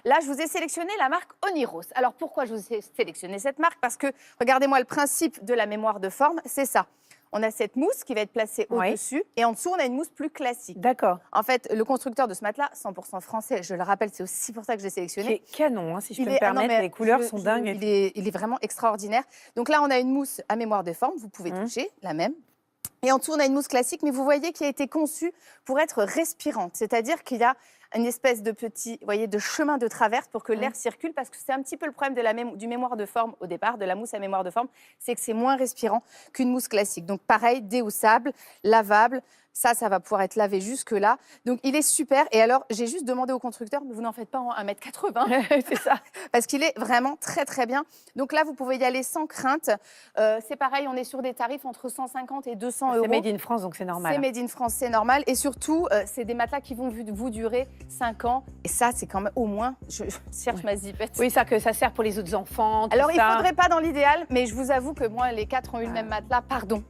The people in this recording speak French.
Là, je vous ai sélectionné la marque Oniros. Alors, pourquoi je vous ai sélectionné cette marque? Parce que, regardez-moi, le principe de la mémoire de forme, c'est ça. On a cette mousse qui va être placée au-dessus et en dessous, on a une mousse plus classique. D'accord. En fait, le constructeur de ce matelas, 100% français, je le rappelle, c'est aussi pour ça que je l'ai sélectionné. Qui est canon, hein, si je peux me Ah non, permettre. mais Les couleurs sont dingues. Il est vraiment extraordinaire. Donc là, on a une mousse à mémoire de forme, vous pouvez toucher, la même. Et en dessous, on a une mousse classique, mais vous voyez qui a été conçue pour être respirante. C'est-à-dire qu'il y a une espèce de petit, de chemin de traverse pour que l'air circule, parce que c'est un petit peu le problème du mémoire de forme au départ, de la mousse à mémoire de forme, c'est que c'est moins respirant qu'une mousse classique. Donc pareil, déhoussable, lavable. Ça va pouvoir être lavé jusque-là. Donc, il est super. Et alors, j'ai juste demandé au constructeur, mais vous n'en faites pas en 1,80 m. C'est ça. Parce qu'il est vraiment très, très bien. Donc là, vous pouvez y aller sans crainte. C'est pareil, on est sur des tarifs entre 150 et 200 euros. C'est made in France, donc c'est normal. C'est made in France, c'est normal. Et surtout, c'est des matelas qui vont vous durer 5 ans. Et ça, c'est quand même au moins, je cherche ma zipette. Oui, ça sert pour les autres enfants. Alors, il ne faudrait pas dans l'idéal, mais je vous avoue que moi, les 4 ont eu le même matelas. Pardon.